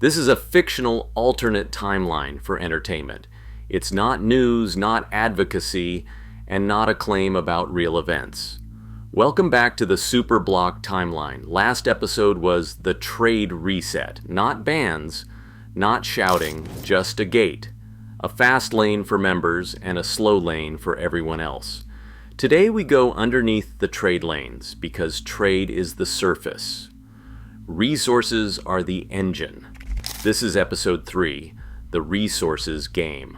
This is a fictional alternate timeline for entertainment. It's not news, not advocacy, and not a claim about real events. Welcome back to the Super Block Timeline. Last episode was the trade reset. Not bans, not shouting, just a gate. A fast lane for members and a slow lane for everyone else. Today we go underneath the trade lanes because trade is the surface. Resources are the engine. This is episode 3, the resources game.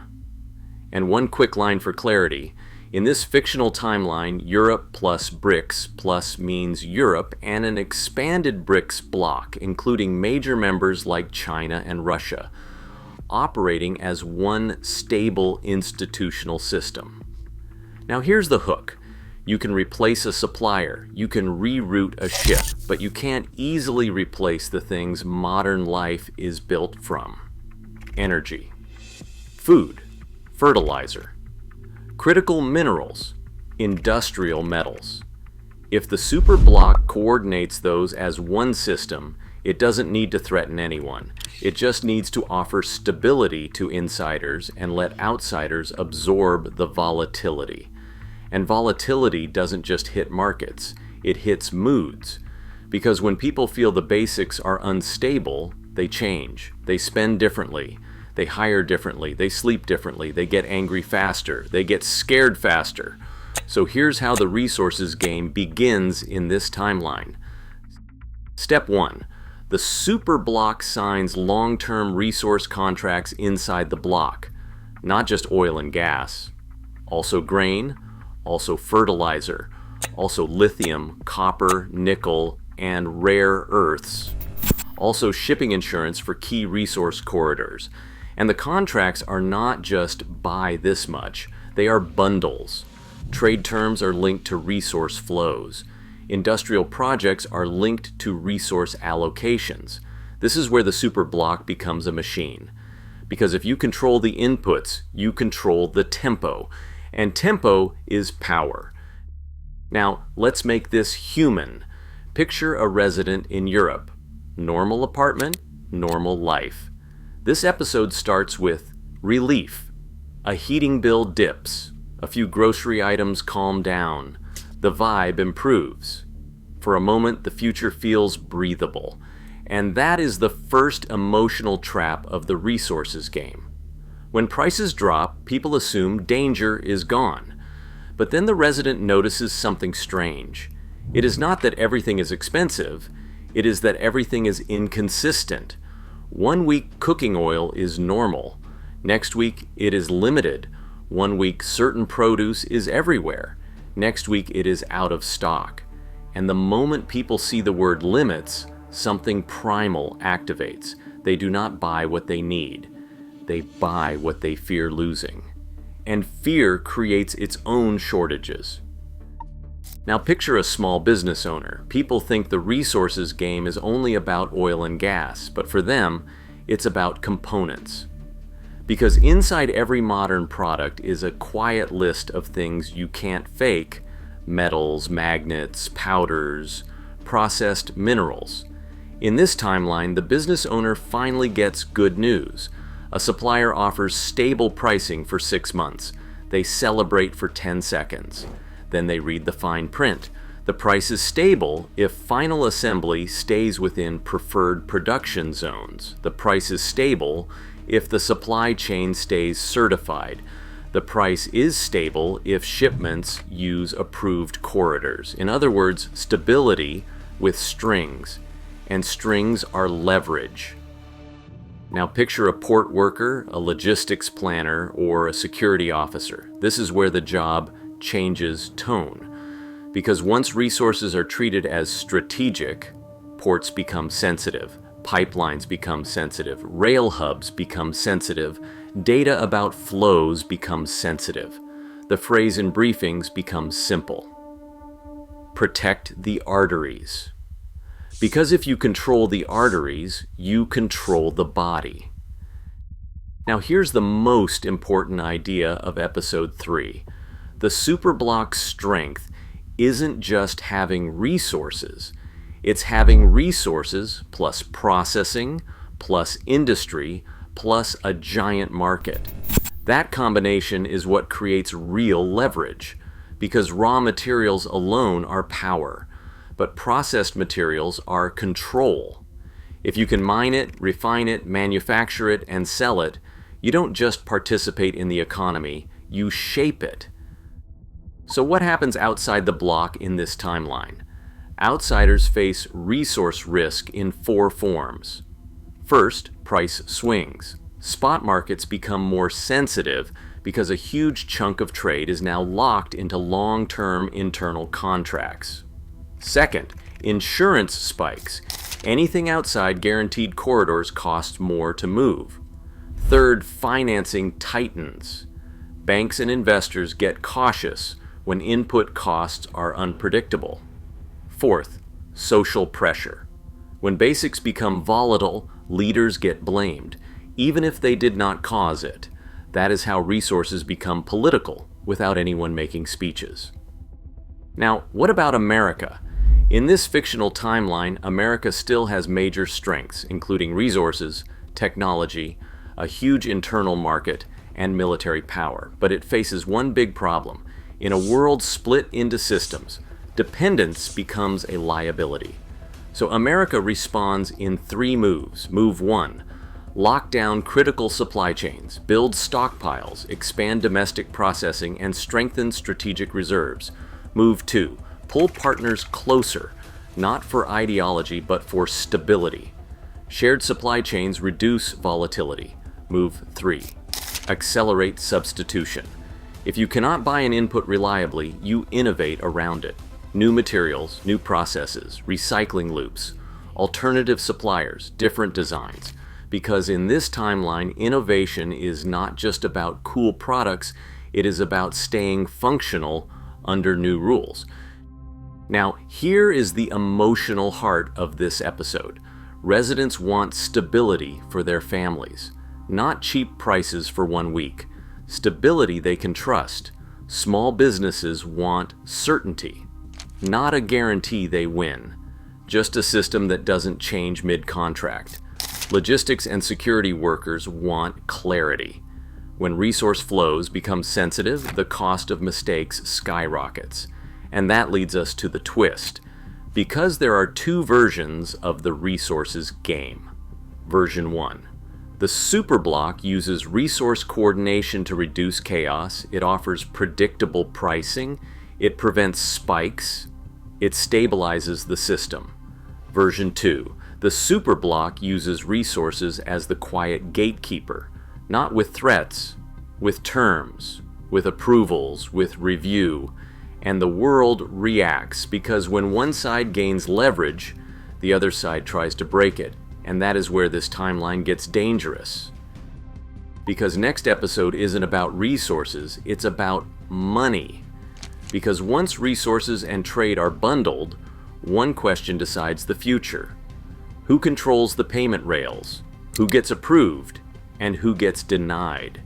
And one quick line for clarity. In this fictional timeline, Europe plus BRICS plus means Europe and an expanded BRICS bloc, including major members like China and Russia, operating as one stable institutional system. Now here's the hook. You can replace a supplier, you can reroute a ship, but you can't easily replace the things modern life is built from. Energy, food, fertilizer, critical minerals, industrial metals. If the super bloc coordinates those as one system, it doesn't need to threaten anyone. It just needs to offer stability to insiders and let outsiders absorb the volatility. And volatility doesn't just hit markets, it hits moods. Because when people feel the basics are unstable, they change, they spend differently. They hire differently, they sleep differently, they get angry faster, they get scared faster. So here's how the resources game begins in this timeline. Step 1. The super bloc signs long-term resource contracts inside the bloc. Not just oil and gas. Also grain, also fertilizer, also lithium, copper, nickel, and rare earths. Also shipping insurance for key resource corridors. And the contracts are not just buy this much, they are bundles. Trade terms are linked to resource flows. Industrial projects are linked to resource allocations. This is where the super bloc becomes a machine. Because if you control the inputs, you control the tempo. And tempo is power. Now, let's make this human. Picture a resident in Europe. Normal apartment, normal life. This episode starts with relief. A heating bill dips. A few grocery items calm down. The vibe improves. For a moment, the future feels breathable. And that is the first emotional trap of the resources game. When prices drop, people assume danger is gone. But then the resident notices something strange. It is not that everything is expensive, it is that everything is inconsistent. 1 week cooking oil is normal. Next week it is limited. 1 week certain produce is everywhere. Next week it is out of stock. And the moment people see the word limits, something primal activates. They do not buy what they need. They buy what they fear losing. And fear creates its own shortages. Now picture a small business owner. People think the resources game is only about oil and gas, but for them, it's about components. Because inside every modern product is a quiet list of things you can't fake: metals, magnets, powders, processed minerals. In this timeline, the business owner finally gets good news. A supplier offers stable pricing for 6 months. They celebrate for 10 seconds. Then they read the fine print. The price is stable if final assembly stays within preferred production zones. The price is stable if the supply chain stays certified. The price is stable if shipments use approved corridors. In other words, stability with strings. And strings are leverage. Now picture a port worker, a logistics planner, or a security officer. This is where the job changes tone. Because once resources are treated as strategic, ports become sensitive, pipelines become sensitive, rail hubs become sensitive, data about flows becomes sensitive. The phrase in briefings becomes simple. Protect the arteries. Because if you control the arteries, you control the body. Now here's the most important idea of episode 3. The super block's strength isn't just having resources. It's having resources plus processing, plus industry plus a giant market. That combination is what creates real leverage, because raw materials alone are power, but processed materials are control. If you can mine it, refine it, manufacture it, and sell it, you don't just participate in the economy, you shape it. So what happens outside the block in this timeline? Outsiders face resource risk in 4 forms. First, price swings. Spot markets become more sensitive because a huge chunk of trade is now locked into long-term internal contracts. Second, insurance spikes. Anything outside guaranteed corridors costs more to move. Third, financing tightens. Banks and investors get cautious when input costs are unpredictable. Fourth, social pressure. When basics become volatile, leaders get blamed, even if they did not cause it. That is how resources become political, without anyone making speeches. Now, what about America? In this fictional timeline, America still has major strengths, including resources, technology, a huge internal market, and military power. But it faces one big problem. In a world split into systems, dependence becomes a liability. So America responds in 3 moves. Move 1. Lock down critical supply chains, build stockpiles, expand domestic processing, and strengthen strategic reserves. Move 2. Pull partners closer, not for ideology, but for stability. Shared supply chains reduce volatility. Move 3. Accelerate substitution. If you cannot buy an input reliably, you innovate around it. New materials, new processes, recycling loops, alternative suppliers, different designs. Because in this timeline, innovation is not just about cool products, it is about staying functional under new rules. Now, here is the emotional heart of this episode. Residents want stability for their families, not cheap prices for 1 week. Stability they can trust. Small businesses want certainty, not a guarantee they win, just a system that doesn't change mid-contract. Logistics and security workers want clarity. When resource flows become sensitive, the cost of mistakes skyrockets. And that leads us to the twist. Because there are 2 versions of the resources game. Version 1. The superblock uses resource coordination to reduce chaos. It offers predictable pricing. It prevents spikes. It stabilizes the system. Version 2. The superblock uses resources as the quiet gatekeeper, not with threats, with terms, with approvals, with review, and the world reacts because when one side gains leverage, the other side tries to break it, and that is where this timeline gets dangerous. Because next episode isn't about resources, it's about money. Because once resources and trade are bundled, one question decides the future. Who controls the payment rails? Who gets approved? And who gets denied?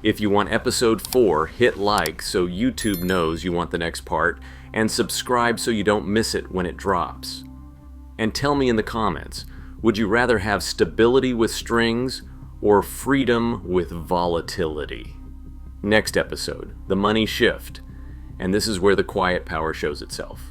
If you want episode 4, hit like so YouTube knows you want the next part, and subscribe so you don't miss it when it drops. And tell me in the comments, would you rather have stability with strings or freedom with volatility? Next episode, the money shift, and this is where the quiet power shows itself.